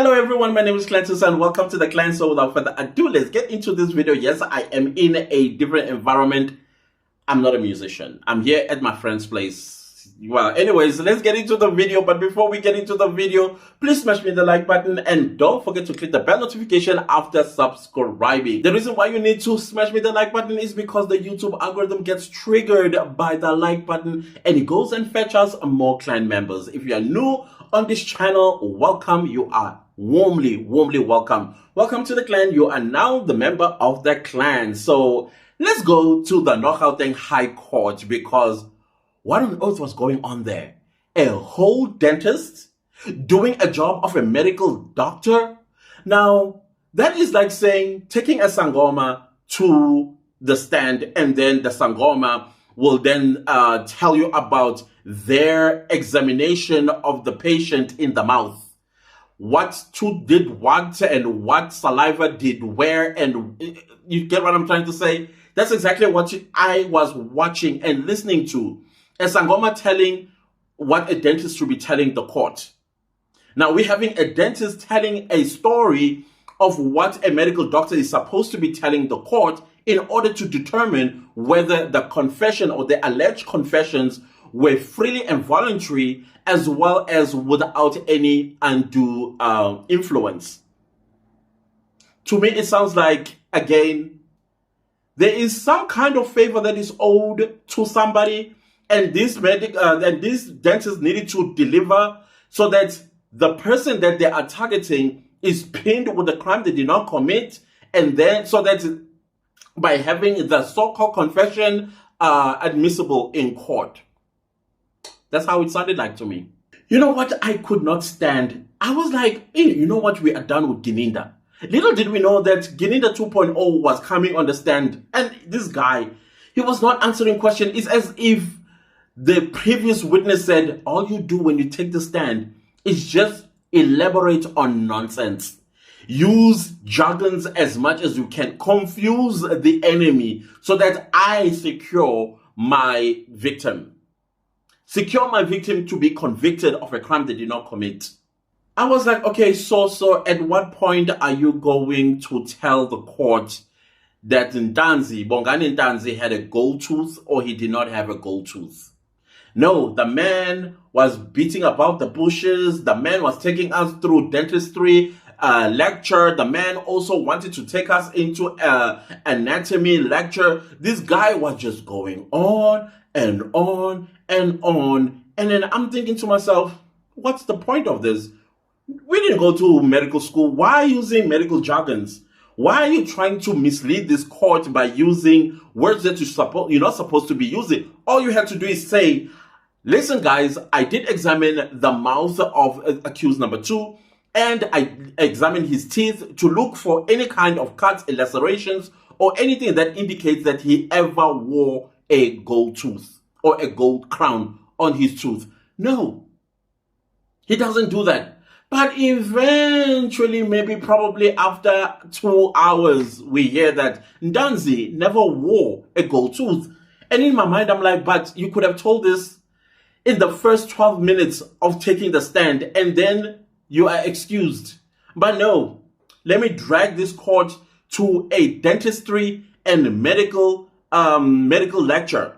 Hello everyone, my name is Clantus and welcome to the Clan. So without further ado, let's get into this video. Yes, I am in a different environment. I'm not a musician. I'm here at my friend's place. Well, anyways, let's get into the video. But before we get into the video, please smash me the like button and don't forget to click the bell notification after subscribing. The reason why you need to smash me the like button is because the YouTube algorithm gets triggered by the like button and it goes and fetches more clan members. If you are new on this channel, welcome. You are warmly welcome. Welcome to the clan. You are now the member of the clan. So let's go to the Gauteng High Court, because what on earth was going on there? A whole dentist doing a job of a medical doctor? Now, that is like saying taking a sangoma to the stand and then the sangoma will then tell you about their examination of the patient in the mouth. What tooth did what and what saliva did where, and you get what I'm trying to say? That's exactly what I was watching and listening to. A sangoma telling what a dentist should be telling the court. Now we're having a dentist telling a story of what a medical doctor is supposed to be telling the court in order to determine whether the confession or the alleged confessions were freely and voluntary, as well as without any undue influence. To me, it sounds like, again, there is some kind of favor that is owed to somebody, and this dentist needed to deliver so that the person that they are targeting is pinned with the crime they did not commit, and then so that by having the so-called confession admissible in court. That's how it sounded like to me. You know what I could not stand? I was like, hey, you know what? We are done with Gininda. Little did we know that Gininda 2.0 was coming on the stand. And this guy, he was not answering questions. It's as if the previous witness said, all you do when you take the stand is just elaborate on nonsense. Use jargons as much as you can. Confuse the enemy so that I secure my victim. Secure my victim to be convicted of a crime they did not commit. I was like, okay, so at what point are you going to tell the court that Bongani Ntanzi had a gold tooth or he did not have a gold tooth? No, the man was beating about the bushes. The man was taking us through dentistry lecture. The man also wanted to take us into anatomy lecture. This guy was just going on and on and on. And then I'm thinking to myself, what's the point of this? We didn't go to medical school. Why using medical jargons? Why are you trying to mislead this court by using words that you're not supposed to be using? All you have to do is say, listen guys, I did examine the mouth of accused number 2, and I examined his teeth to look for any kind of cuts, lacerations, or anything that indicates that he ever wore a gold tooth or a gold crown on his tooth. No, he doesn't do that. But eventually, maybe probably after 2 hours, we hear that Ntanzi never wore a gold tooth. And in my mind, I'm like, but you could have told this in the first 12 minutes of taking the stand, and then you are excused. But no, let me drag this court to a dentistry and medical lecture.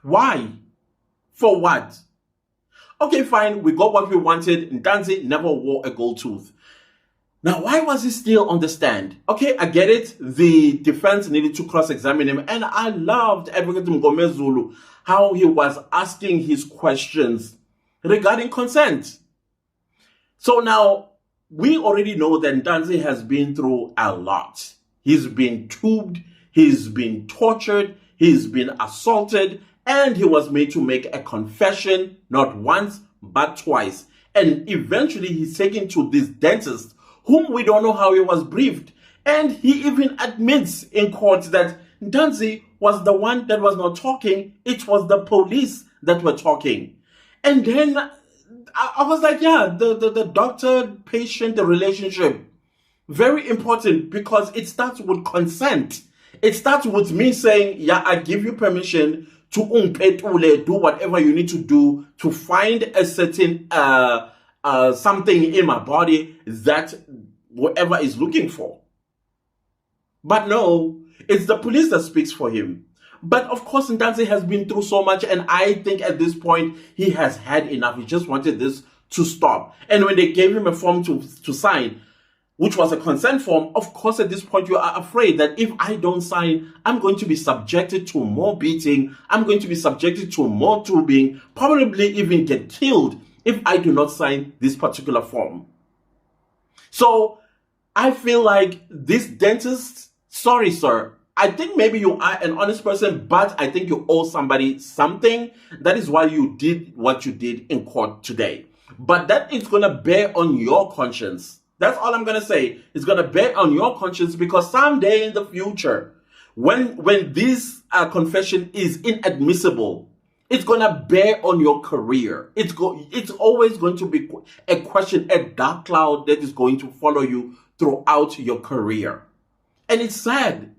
Why? For what? Okay, fine, we got what we wanted. Ntanzi never wore a gold tooth. Now, why was he still on the stand? Okay, I get it. The defense needed to cross-examine him, and I loved Advocate Mgomezulu, how he was asking his questions regarding consent. So now, we already know that Ntanzi has been through a lot. He's been tubed, he's been tortured, he's been assaulted, and he was made to make a confession, not once, but twice. And eventually he's taken to this dentist, whom we don't know how he was briefed. And he even admits in court that Ntanzi was the one that was not talking. It was the police that were talking. And then I was like, yeah, the doctor-patient relationship, very important, because it starts with consent. It starts with me saying, yeah, I give you permission to do whatever you need to do to find a certain something in my body that whoever is looking for. But no, it's the police that speaks for him. But of course, Ntanzi has been through so much, and I think at this point, he has had enough. He just wanted this to stop. And when they gave him a form to sign, which was a consent form, of course, at this point, you are afraid that if I don't sign, I'm going to be subjected to more beating. I'm going to be subjected to more tubing, probably even get killed if I do not sign this particular form. So I feel like this dentist, sorry, sir, I think maybe you are an honest person, but I think you owe somebody something. That is why you did what you did in court today. But that is going to bear on your conscience. That's all I'm going to say. It's going to bear on your conscience, because someday in the future, when this confession is inadmissible, it's going to bear on your career. It's always going to be a question, a dark cloud that is going to follow you throughout your career. And it's sad.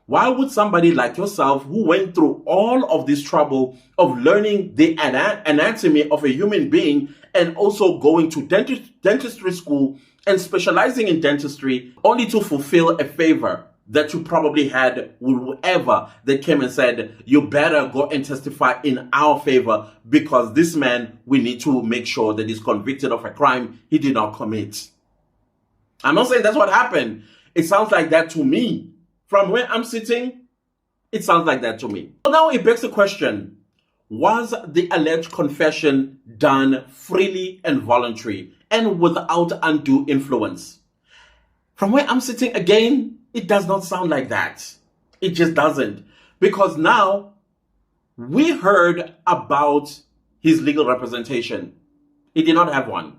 Why would somebody like yourself, who went through all of this trouble of learning the anatomy of a human being and also going to dentistry school and specializing in dentistry, only to fulfill a favor that you probably had with whoever that came and said, you better go and testify in our favor, because this man, we need to make sure that he's convicted of a crime he did not commit. I'm not saying that's what happened. It sounds like that to me. From where I'm sitting, it sounds like that to me. So now it begs the question, was the alleged confession done freely and voluntary and without undue influence? From where I'm sitting, again, it does not sound like that. It just doesn't. Because now we heard about his legal representation. He did not have one.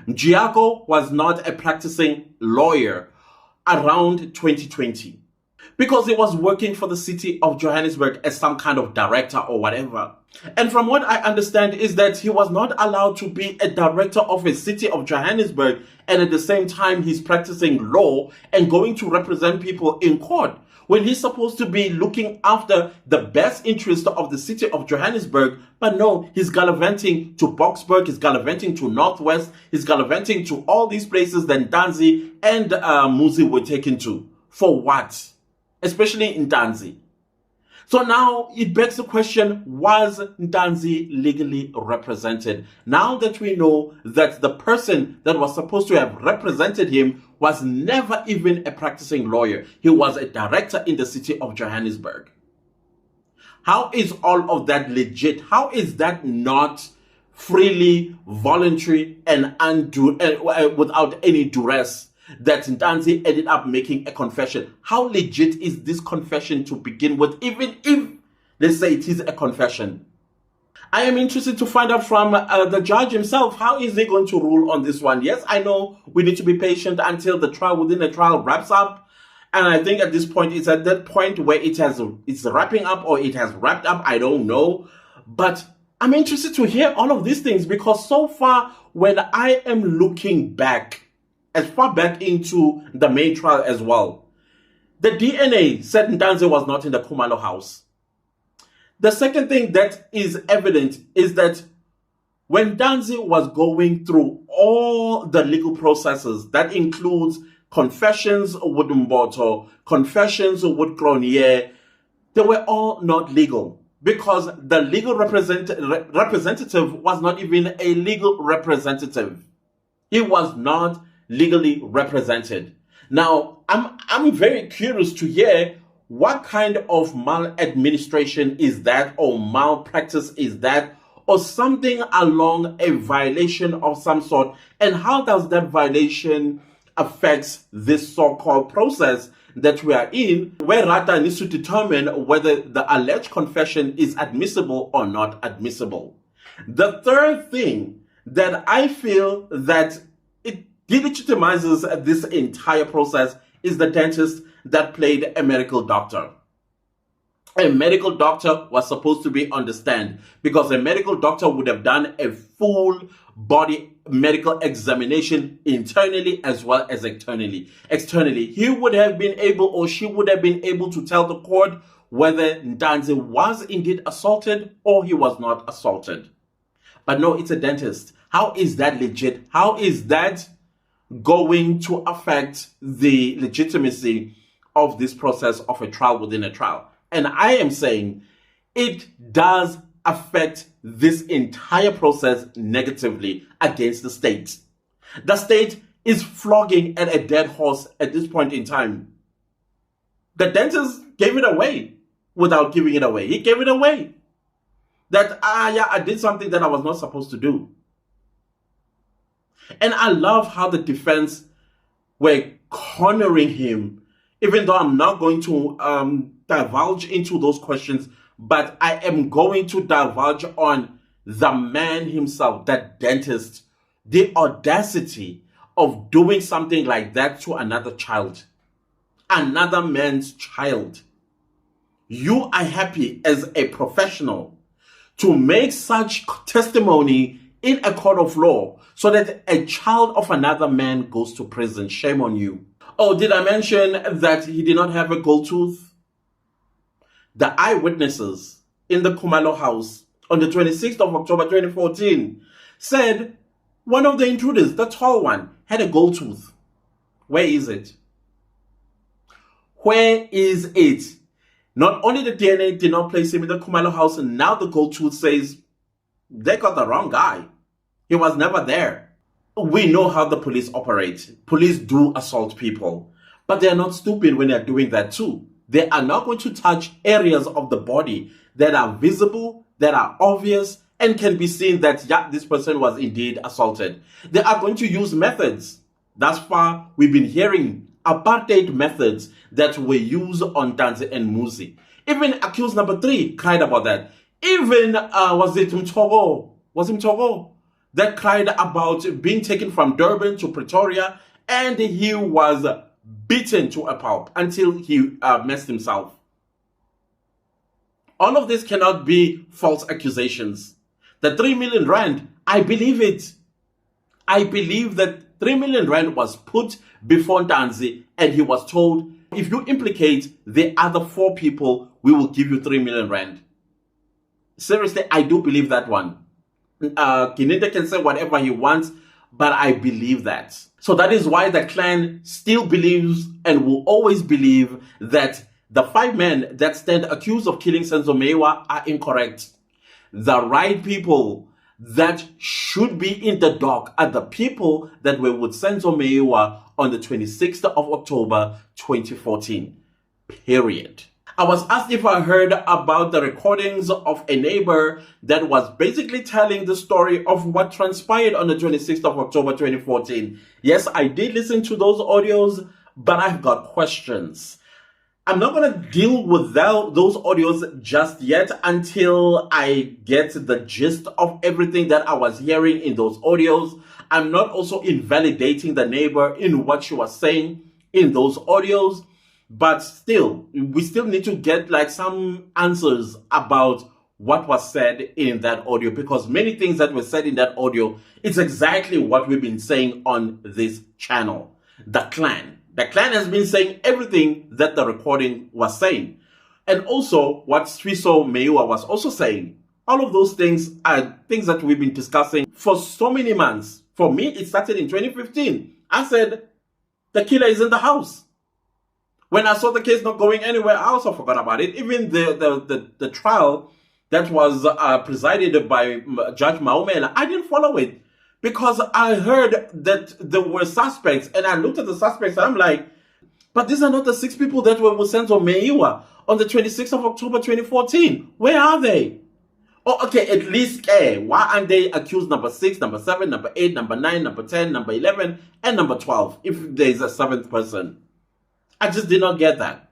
Giaco was not a practicing lawyer around 2020, because he was working for the city of Johannesburg as some kind of director or whatever. And from what I understand is that he was not allowed to be a director of a city of Johannesburg, and at the same time he's practicing law and going to represent people in court, when he's supposed to be looking after the best interest of the city of Johannesburg. But no, he's gallivanting to Boksburg, he's gallivanting to Northwest, he's gallivanting to all these places that Ntanzi and Muzi were taken to. For what? Especially in Ntanzi. So now it begs the question, was Ntanzi legally represented? Now that we know that the person that was supposed to have represented him was never even a practicing lawyer. He was a director in the city of Johannesburg. How is all of that legit? How is that not freely, voluntary, and without any duress, that Ntanzi ended up making a confession? How legit is this confession to begin with, even if, let's say, it is a confession? I am interested to find out from the judge himself, how is he going to rule on this one? Yes, I know we need to be patient until the trial within the trial wraps up. And I think at this point, it's at that point where it's wrapping up, or it has wrapped up. I don't know. But I'm interested to hear all of these things, because so far, when I am looking back, as far back into the main trial as well, the DNA said Ntanzi was not in the Khumalo house. The second thing that is evident is that when Ntanzi was going through all the legal processes, that includes confessions with Mboto, confessions with Cronje, they were all not legal, because the legal representative was not even a legal representative. He was not legally represented. Now, I'm very curious to hear what kind of maladministration is that, or malpractice is that, or something along a violation of some sort, and how does that violation affect this so-called process that we are in, where Ratha needs to determine whether the alleged confession is admissible or not admissible. The third thing that I feel that it delegitimizes this entire process is the dentist that played a medical doctor. A medical doctor was supposed to be on the stand, because a medical doctor would have done a full body medical examination internally as well as externally. He would have been able, or she would have been able, to tell the court whether Ntanzi was indeed assaulted or he was not assaulted. But no, it's a dentist. How is that legit? How is that going to affect the legitimacy of this process of a trial within a trial? And I am saying it does affect this entire process negatively against the state. The state is flogging at a dead horse at this point in time. The dentist gave it away without giving it away. He gave it away. That, I did something that I was not supposed to do. And I love how the defense were cornering him, even though I'm not going to divulge into those questions, but I am going to divulge on the man himself, that dentist, the audacity of doing something like that to another child, another man's child. You are happy as a professional to make such testimony in a court of law so that a child of another man goes to prison. Shame on you. Oh, did I mention that he did not have a gold tooth? The eyewitnesses in the Khumalo house on the 26th of October 2014 said one of the intruders, the tall one, had a gold tooth. Where is it? Where is it? Not only the DNA did not place him in the Khumalo house, and now the gold tooth says they got the wrong guy. He was never there. We know how the police operate. Police do assault people, but they are not stupid when they're doing that too. They are not going to touch areas of the body that are visible, that are obvious, and can be seen that, yeah, this person was indeed assaulted. They are going to use methods. Thus far, we've been hearing apartheid methods that were used on Tanzi and Muzi. Even accused number 3 cried about that. Even, was it Mtogo? Was it Mtogo? That cried about being taken from Durban to Pretoria, and he was beaten to a pulp until he messed himself. All of this cannot be false accusations. The 3 million rand, I believe it. I believe that 3 million rand was put before Tanzi, and he was told, if you implicate the other 4 people, we will give you 3 million rand. Seriously, I do believe that one. Kinete can say whatever he wants, but I believe that. So that is why the clan still believes and will always believe that the 5 men that stand accused of killing Senzo Meyiwa are incorrect. The right people that should be in the dock are the people that were with Senzo Meyiwa on the 26th of October 2014. Period. I was asked if I heard about the recordings of a neighbor that was basically telling the story of what transpired on the 26th of October 2014. Yes, I did listen to those audios, but I've got questions. I'm not going to deal with those audios just yet until I get the gist of everything that I was hearing in those audios. I'm not also invalidating the neighbor in what she was saying in those audios. But still, we still need to get like some answers about what was said in that audio, because many things that were said in that audio, it's exactly what we've been saying on this channel. The clan has been saying everything that the recording was saying. And also what Senzo Meyiwa was also saying. All of those things are things that we've been discussing for so many months. For me, it started in 2015. I said, the killer is in the house. When I saw the case not going anywhere, I also forgot about it. Even the trial that was presided by Judge Maumela, I didn't follow it because I heard that there were suspects, and I looked at the suspects and I'm like, but these are not the 6 people that were with Senzo Meyiwa on the 26th of October 2014. Where are they? Oh, okay, at least why aren't they accused number 6, number 7, number 8, number 9, number 10, number 11, and number 12, if there's a 7th person? I just did not get that.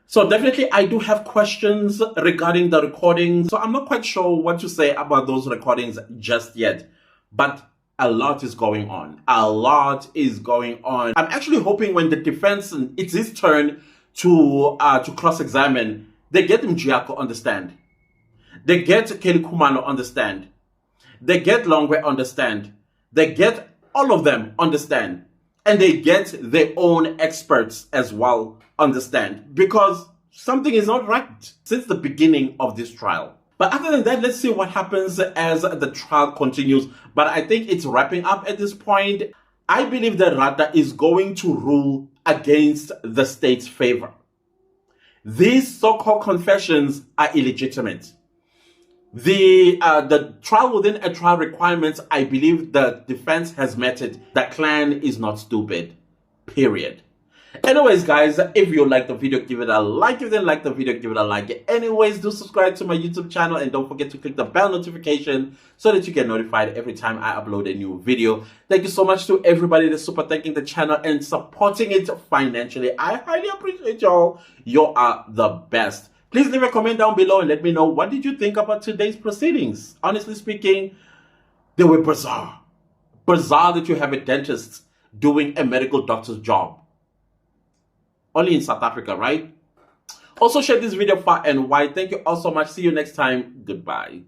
So definitely I do have questions regarding the recordings. So I'm not quite sure what to say about those recordings just yet. But a lot is going on. A lot is going on. I'm actually hoping when the defense, it's his turn to cross-examine, they get Mjiako on the stand. They get Kelly Khumalo on the stand. They get Longwe on the stand. They get all of them on the stand. And they get their own experts as well on the stand, because something is not right since the beginning of this trial. But other than that, let's see what happens as the trial continues. But I think it's wrapping up at this point. I believe that Ratha is going to rule against the state's favor. These so-called confessions are illegitimate. The trial within a trial requirements, I believe the defense has met it. The clan is not stupid. Period. Anyways, guys, if you like the video, give it a like. If you didn't like the video, give it a like. Anyways, do subscribe to my YouTube channel and don't forget to click the bell notification so that you get notified every time I upload a new video. Thank you so much to everybody that's super thanking the channel and supporting it financially. I highly appreciate y'all. You are the best. Please leave a comment down below and let me know, what did you think about today's proceedings? Honestly speaking, they were bizarre. Bizarre that you have a dentist doing a medical doctor's job. Only in South Africa, right? Also share this video far and wide. Thank you all so much. See you next time. Goodbye.